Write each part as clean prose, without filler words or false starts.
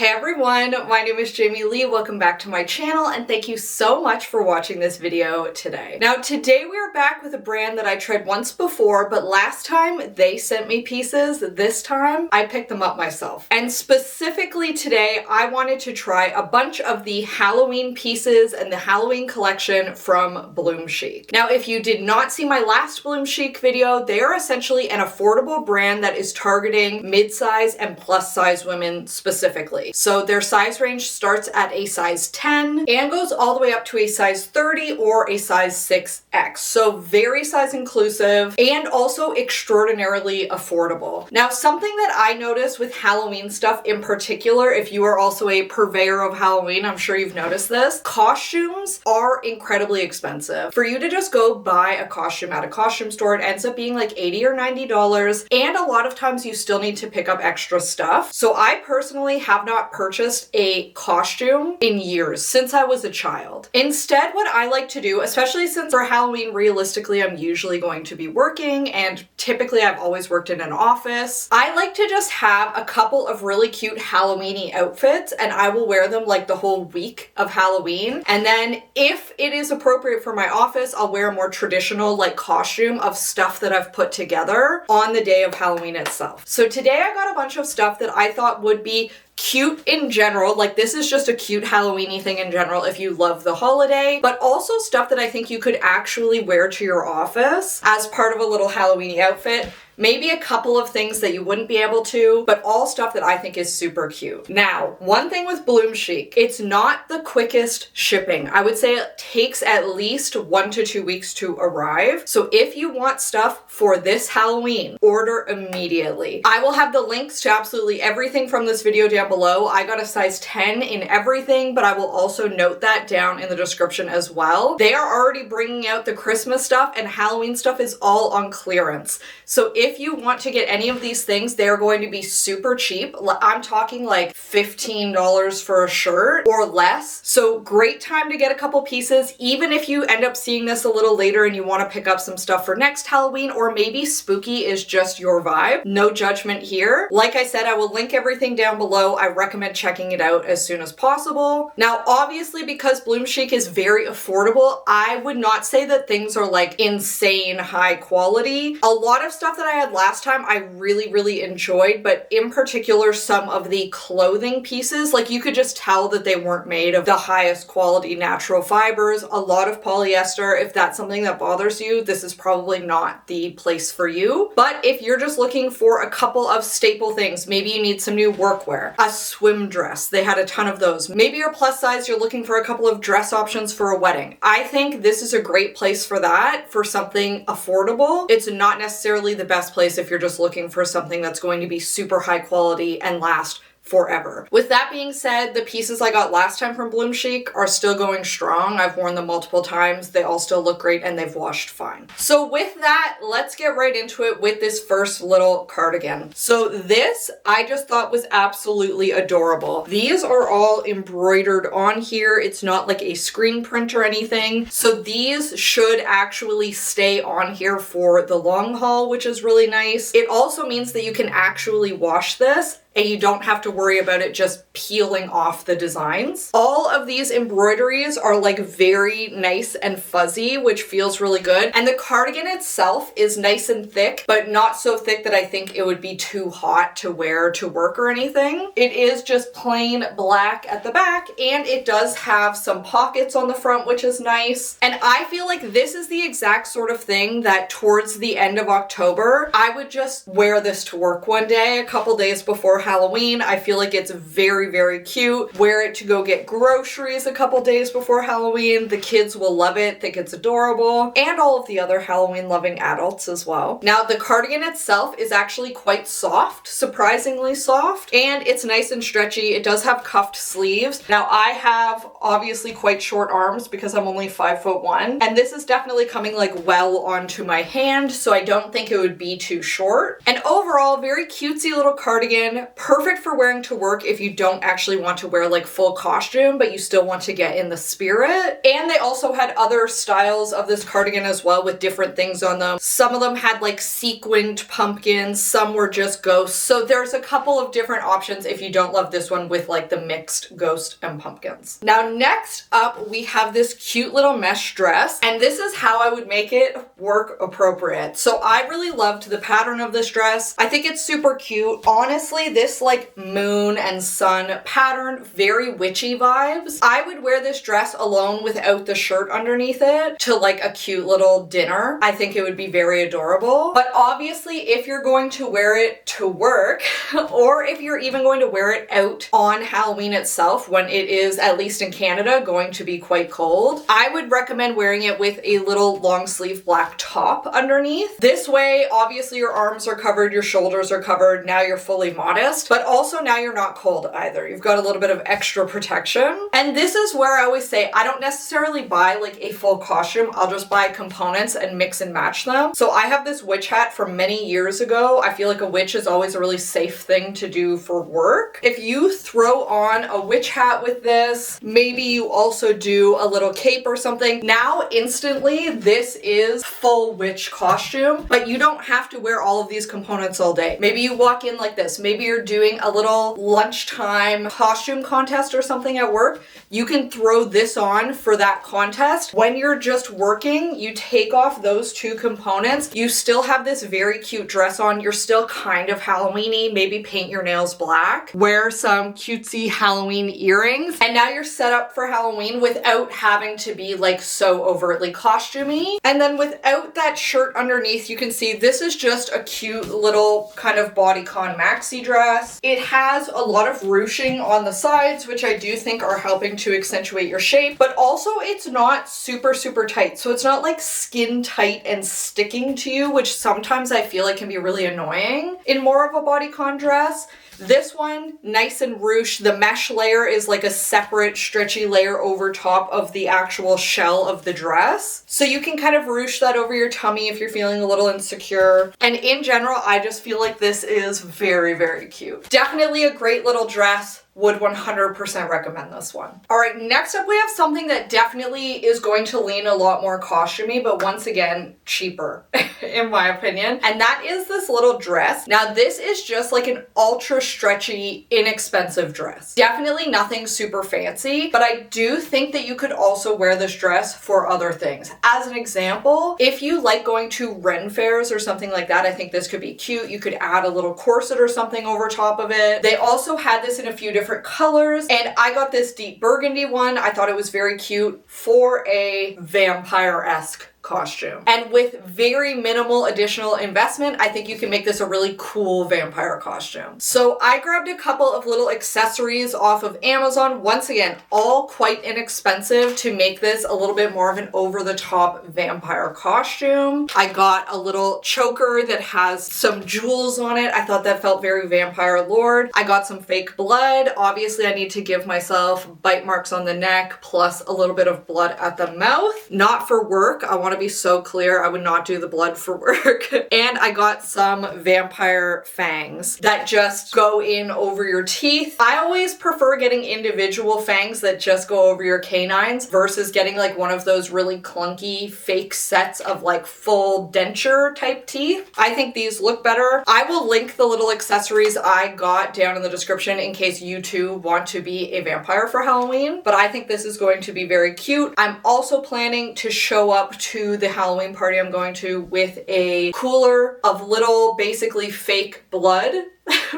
Hey everyone, my name is Jamie Lee. Welcome back to my channel and thank you so much for watching this video today. Now today we are back with a brand that I tried once before, but last time they sent me pieces. This time I picked them up myself. And specifically today I wanted to try a bunch of the Halloween pieces and the Halloween collection from BloomChic. Now if you did not see my last BloomChic video, they are essentially an affordable brand that is targeting mid-size and plus size women specifically. So their size range starts at a size 10 and goes all the way up to a size 30 or a size 6X. So very size inclusive and also extraordinarily affordable. Now something that I noticed with Halloween stuff in particular, if you are also a purveyor of Halloween, I'm sure you've noticed this, costumes are incredibly expensive. For you to just go buy a costume at a costume store, it ends up being like $80 or $90, and a lot of times you still need to pick up extra stuff. So I personally have not purchased a costume in years, since I was a child. Instead, what I like to do, especially since for Halloween, realistically, I'm usually going to be working, and typically I've always worked in an office, I like to just have a couple of really cute Halloween-y outfits, and I will wear them like the whole week of Halloween. And then if it is appropriate for my office, I'll wear a more traditional like costume of stuff that I've put together on the day of Halloween itself. So today I got a bunch of stuff that I thought would be cute in general, like this is just a cute Halloween-y thing in general if you love the holiday, but also stuff that I think you could actually wear to your office as part of a little Halloween-y outfit. Maybe a couple of things that you wouldn't be able to, but all stuff that I think is super cute. Now, one thing with BloomChic, it's not the quickest shipping. I would say it takes at least 1 to 2 weeks to arrive. So if you want stuff for this Halloween, order immediately. I will have the links to absolutely everything from this video down below. I got a size 10 in everything, but I will also note that down in the description as well. They are already bringing out the Christmas stuff, and Halloween stuff is all on clearance. So if you want to get any of these things, they're going to be super cheap. I'm talking like $15 for a shirt or less. So great time to get a couple pieces, even if you end up seeing this a little later and you want to pick up some stuff for next Halloween, or maybe spooky is just your vibe. No judgment here. Like I said, I will link everything down below. I recommend checking it out as soon as possible. Now, obviously, because BloomChic is very affordable, I would not say that things are like insane high quality. A lot of stuff that I had last time I really enjoyed, but in particular some of the clothing pieces, like you could just tell that they weren't made of the highest quality natural fibers, a lot of polyester. If that's something that bothers you, this is probably not the place for you. But if you're just looking for a couple of staple things, maybe you need some new workwear, a swim dress, they had a ton of those. Maybe you're plus size, you're looking for a couple of dress options for a wedding. I think this is a great place for that, for something affordable. It's not necessarily the best place if you're just looking for something that's going to be super high quality and last forever. With that being said, the pieces I got last time from BloomChic are still going strong. I've worn them multiple times. They all still look great and they've washed fine. So with that, let's get right into it with this first little cardigan. So this I just thought was absolutely adorable. These are all embroidered on here. It's not like a screen print or anything. So these should actually stay on here for the long haul, which is really nice. It also means that you can actually wash this and you don't have to worry about it just peeling off the designs. All of these embroideries are like very nice and fuzzy, which feels really good. And the cardigan itself is nice and thick, but not so thick that I think it would be too hot to wear to work or anything. It is just plain black at the back, and it does have some pockets on the front, which is nice. And I feel like this is the exact sort of thing that towards the end of October, I would just wear this to work one day, a couple days before Halloween. I feel like it's very cute. Wear it to go get groceries a couple days before Halloween. The kids will love it, think it's adorable, and all of the other Halloween loving adults as well. Now the cardigan itself is actually quite soft, surprisingly soft, and it's nice and stretchy. It does have cuffed sleeves. Now I have obviously quite short arms because I'm only 5'1", and this is definitely coming like well onto my hand, so I don't think it would be too short. And overall, very cutesy little cardigan, perfect for wearing to work if you don't don't actually want to wear like full costume, but you still want to get in the spirit. And they also had other styles of this cardigan as well with different things on them. Some of them had like sequined pumpkins, some were just ghosts. So there's a couple of different options if you don't love this one with like the mixed ghost and pumpkins. Now next up we have this cute little mesh dress, and this is how I would make it work appropriate. So I really loved the pattern of this dress. I think it's super cute. Honestly, this like moon and sun pattern, very witchy vibes. I would wear this dress alone without the shirt underneath it to like a cute little dinner. I think it would be very adorable. But obviously if you're going to wear it to work, or if you're even going to wear it out on Halloween itself when it is, at least in Canada, going to be quite cold, I would recommend wearing it with a little long sleeve black top underneath. This way, obviously your arms are covered, your shoulders are covered, now you're fully modest, but also now you're not cold either. You've got a little bit of extra protection. And this is where I always say, I don't necessarily buy like a full costume, I'll just buy components and mix and match them. So I have this witch hat from many years ago. I feel like a witch is always a really safe thing to do for work. If you throw on a witch hat with this, maybe you also do a little cape or something, now instantly this is full witch costume, but you don't have to wear all of these components all day. Maybe you walk in like this, maybe you're doing a little lunchtime costume contest or something at work. You can throw this on for that contest. When you're just working, you take off those two components. You still have this very cute dress on. You're still kind of Halloween-y. Maybe paint your nails black. Wear some cutesy Halloween earrings. And now you're set up for Halloween without having to be like so overtly costumey. And then without that shirt underneath, you can see this is just a cute little kind of bodycon maxi dress. It has a lot of ruching on the sides, which I do think are helping to accentuate your shape, but also it's not super tight. So it's not like skin tight and sticking to you, which sometimes I feel like can be really annoying in more of a bodycon dress. This one, nice and ruched. The mesh layer is like a separate stretchy layer over top of the actual shell of the dress. So you can kind of ruche that over your tummy if you're feeling a little insecure. And in general, I just feel like this is very cute. Definitely a great little dress. Would 100% recommend this one. All right, next up we have something that definitely is going to lean a lot more costumey, but once again, cheaper in my opinion. And that is this little dress. Now this is just like an ultra stretchy, inexpensive dress. Definitely nothing super fancy, but I do think that you could also wear this dress for other things. As an example, if you like going to Ren fairs or something like that, I think this could be cute. You could add a little corset or something over top of it. They also had this in a few different colors, and I got this deep burgundy one. I thought it was very cute for a vampire-esque costume. And with very minimal additional investment, I think you can make this a really cool vampire costume. So I grabbed a couple of little accessories off of Amazon. Once again, all quite inexpensive to make this a little bit more of an over-the-top vampire costume. I got a little choker that has some jewels on it. I thought that felt very vampire lord. I got some fake blood. Obviously, I need to give myself bite marks on the neck plus a little bit of blood at the mouth. Not for work. I want to be so clear, I would not do the blood for work. And I got some vampire fangs that just go in over your teeth. I always prefer getting individual fangs that just go over your canines versus getting like one of those really clunky fake sets of like full denture type teeth. I think these look better. I will link the little accessories I got down in the description in case you too want to be a vampire for Halloween, but I think this is going to be very cute. I'm also planning to show up to the Halloween party I'm going to with a cooler of little basically fake blood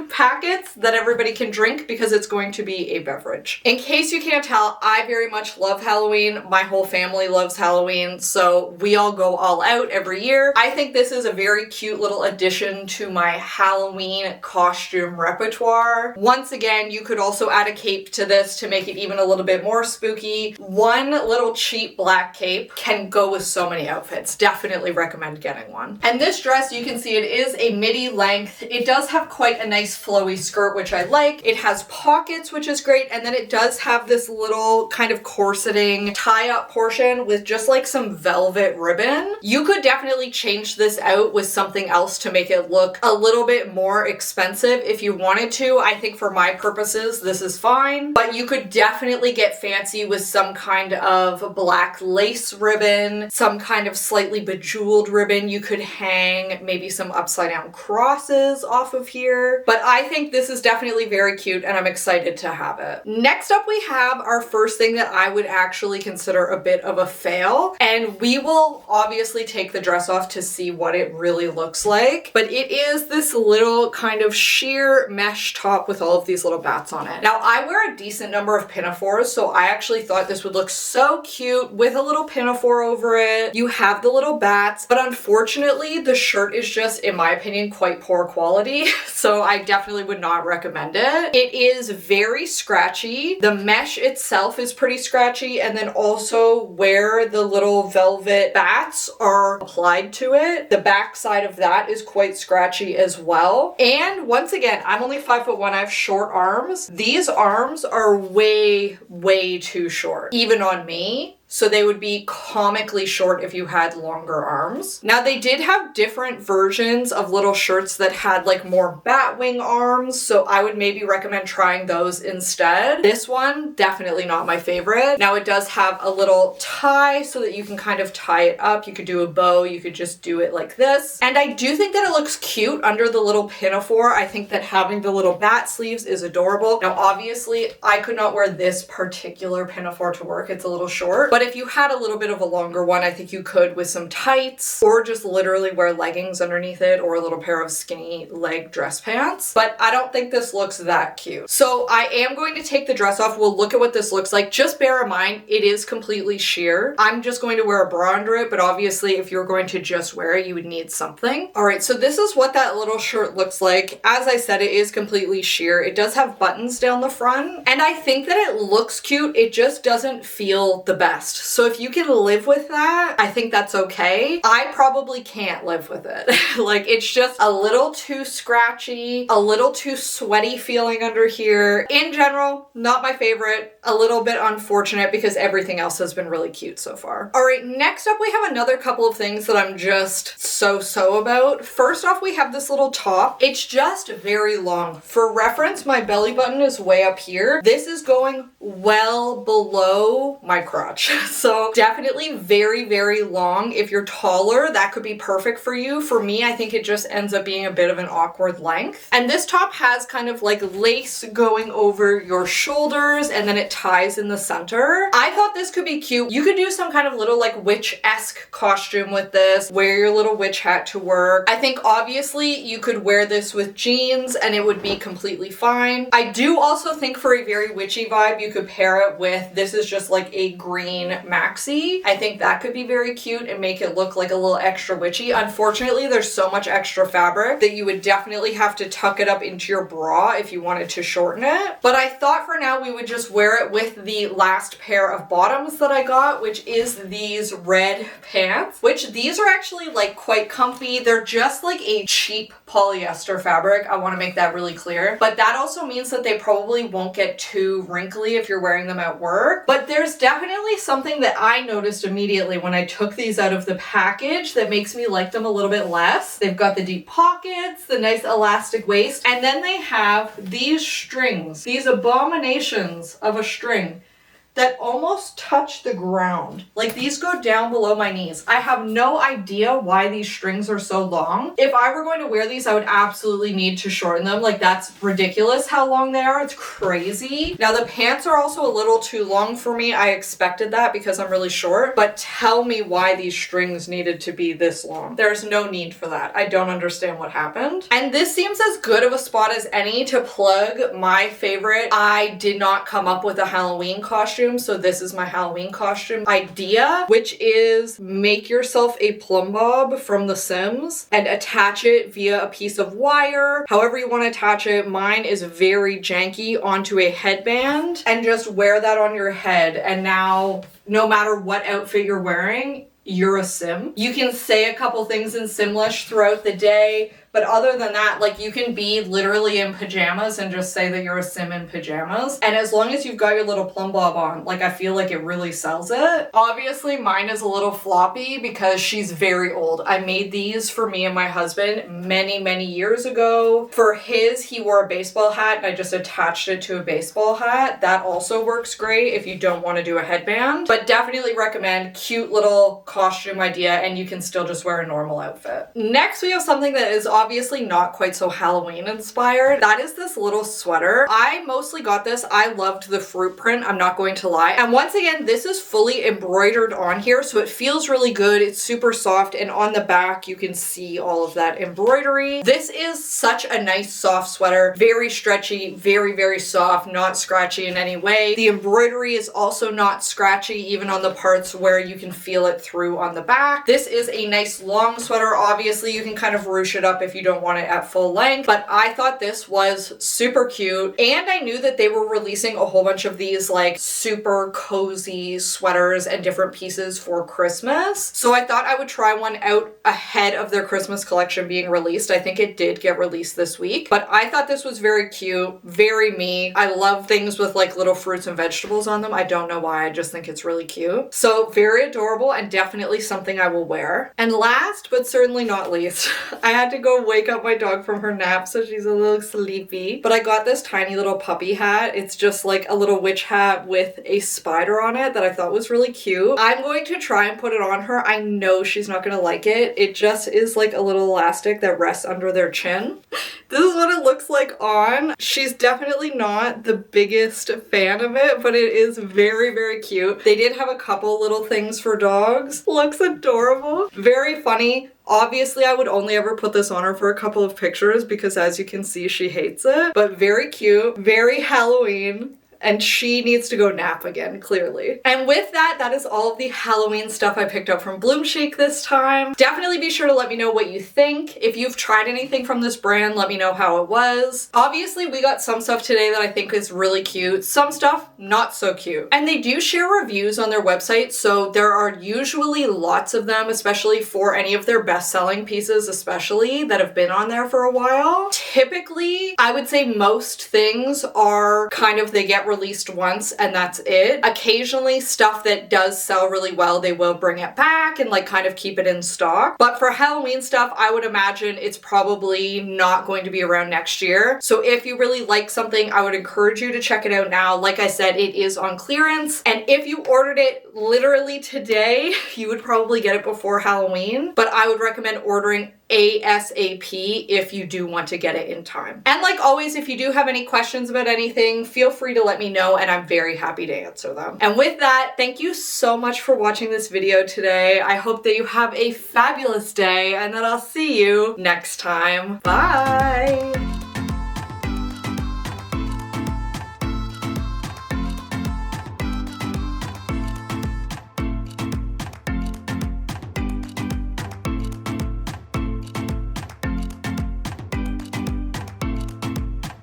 packets that everybody can drink because it's going to be a beverage. In case you can't tell, I very much love Halloween. My whole family loves Halloween, so we all go all out every year. I think this is a very cute little addition to my Halloween costume repertoire. Once again, you could also add a cape to this to make it even a little bit more spooky. One little cheap black cape can go with so many outfits. Definitely recommend getting one. And this dress, you can see it is a midi length. It does have quite a nice nice flowy skirt, which I like. It has pockets, which is great, and then it does have this little kind of corseting tie-up portion with just like some velvet ribbon. You could definitely change this out with something else to make it look a little bit more expensive if you wanted to. I think for my purposes, this is fine, but you could definitely get fancy with some kind of black lace ribbon, some kind of slightly bejeweled ribbon. You could hang maybe some upside down crosses off of here, but I think this is definitely very cute and I'm excited to have it. Next up, we have our first thing that I would actually consider a bit of a fail, and we will obviously take the dress off to see what it really looks like, but it is this little kind of sheer mesh top with all of these little bats on it. Now, I wear a decent number of pinafores, so I actually thought this would look so cute with a little pinafore over it. You have the little bats, but unfortunately, the shirt is just, in my opinion, quite poor quality, so I definitely would not recommend it. It is very scratchy. The mesh itself is pretty scratchy, and then also where the little velvet bats are applied to it, the back side of that is quite scratchy as well. And once again, I'm only 5'1", I have short arms. These arms are way, way too short, even on me. So they would be comically short if you had longer arms. Now, they did have different versions of little shirts that had like more bat wing arms, so I would maybe recommend trying those instead. This one, definitely not my favorite. Now, it does have a little tie so that you can kind of tie it up. You could do a bow, you could just do it like this. And I do think that it looks cute under the little pinafore. I think that having the little bat sleeves is adorable. Now, obviously, I could not wear this particular pinafore to work. It's a little short, but if you had a little bit of a longer one, I think you could with some tights, or just literally wear leggings underneath it, or a little pair of skinny leg dress pants. But I don't think this looks that cute. So I am going to take the dress off. We'll look at what this looks like. Just bear in mind, it is completely sheer. I'm just going to wear a bra under it, but obviously if you're going to just wear it, you would need something. All right, so this is what that little shirt looks like. As I said, it is completely sheer. It does have buttons down the front, and I think that it looks cute. It just doesn't feel the best. So if you can live with that, I think that's okay. I probably can't live with it. Like, it's just a little too scratchy, a little too sweaty feeling under here. In general, not my favorite. A little bit unfortunate because everything else has been really cute so far. All right, next up we have another couple of things that I'm just so about. First off, we have this little top. It's just very long. For reference, my belly button is way up here. This is going well below my crotch. So definitely very, very long. If you're taller, that could be perfect for you. For me, I think it just ends up being a bit of an awkward length. And this top has kind of like lace going over your shoulders, and then it ties in the center. I thought this could be cute. You could do some kind of little like witch-esque costume with this, wear your little witch hat to work. I think obviously you could wear this with jeans and it would be completely fine. I do also think for a very witchy vibe, you could pair it with, this is just like a green maxi. I think that could be very cute and make it look like a little extra witchy. Unfortunately, there's so much extra fabric that you would definitely have to tuck it up into your bra if you wanted to shorten it. But I thought for now we would just wear it with the last pair of bottoms that I got, which is these red pants, which these are actually like quite comfy. They're just like a cheap polyester fabric. I want to make that really clear. But that also means that they probably won't get too wrinkly if you're wearing them at work. But there's definitely something that I noticed immediately when I took these out of the package that makes me like them a little bit less. They've got the deep pockets, the nice elastic waist, and then they have these strings, these abominations of a string that almost touch the ground. Like, these go down below my knees. I have no idea why these strings are so long. If I were going to wear these, I would absolutely need to shorten them. Like, that's ridiculous how long they are. It's crazy. Now, the pants are also a little too long for me. I expected that because I'm really short, but tell me why these strings needed to be this long. There's no need for that. I don't understand what happened. And this seems as good of a spot as any to plug my favorite. I did not come up with a Halloween costume, so this is my Halloween costume idea, which is make yourself a plumb bob from The Sims and attach it via a piece of wire, however you want to attach it. Mine is very janky, onto a headband, and just wear that on your head. And now, no matter what outfit you're wearing, you're a Sim. You can say a couple things in Simlish throughout the day, But other than that, like, you can be literally in pajamas and just say that you're a sim in pajamas. And as long as you've got your little plum bob on, like, I feel like it really sells it. Obviously, mine is a little floppy because she's very old. I made these for me and my husband many, many years ago. For his, he wore a baseball hat and I just attached it to a baseball hat. That also works great if you don't want to do a headband. But definitely recommend, cute little costume idea, and you can still just wear a normal outfit. Next, we have something that is obviously not quite so Halloween inspired. That is this little sweater. I mostly got this. I loved the fruit print, I'm not going to lie. And once again, this is fully embroidered on here, so it feels really good. It's super soft, and on the back, you can see all of that embroidery. This is such a nice soft sweater. Very stretchy, very, very soft, not scratchy in any way. The embroidery is also not scratchy, even on the parts where you can feel it through on the back. This is a nice long sweater. Obviously, you can kind of ruche it up if you don't want it at full length, but I thought this was super cute. And I knew that they were releasing a whole bunch of these like super cozy sweaters and different pieces for Christmas. So I thought I would try one out ahead of their Christmas collection being released. I think it did get released this week, but I thought this was very cute, very me. I love things with like little fruits and vegetables on them. I don't know why, I just think it's really cute. So very adorable and definitely something I will wear. And last but certainly not least, I had to go wake up my dog from her nap, so she's a little sleepy. But I got this tiny little puppy hat. It's just like a little witch hat with a spider on it that I thought was really cute. I'm going to try and put it on her. I know she's not gonna like it. It just is like a little elastic that rests under their chin. This is what it looks like on. She's definitely not the biggest fan of it, but it is very, very cute. They did have a couple little things for dogs. Looks adorable. Very funny. Obviously, I would only ever put this on her for a couple of pictures because as you can see, she hates it. But very cute, very Halloween. And she needs to go nap again, clearly. And with that, that is all of the Halloween stuff I picked up from BloomChic this time. Definitely be sure to let me know what you think. If you've tried anything from this brand, let me know how it was. Obviously, we got some stuff today that I think is really cute. Some stuff, not so cute. And they do share reviews on their website, so there are usually lots of them, especially for any of their best-selling pieces, especially, that have been on there for a while. Typically, I would say most things are kind of, they get released once and that's it. Occasionally stuff that does sell really well, they will bring it back and like kind of keep it in stock. But for Halloween stuff, I would imagine it's probably not going to be around next year. So if you really like something, I would encourage you to check it out now. Like I said, it is on clearance. And if you ordered it literally today, you would probably get it before Halloween. But I would recommend ordering ASAP if you do want to get it in time. And like always, if you do have any questions about anything, feel free to let me know and I'm very happy to answer them. And with that, thank you so much for watching this video today. I hope that you have a fabulous day and that I'll see you next time. Bye!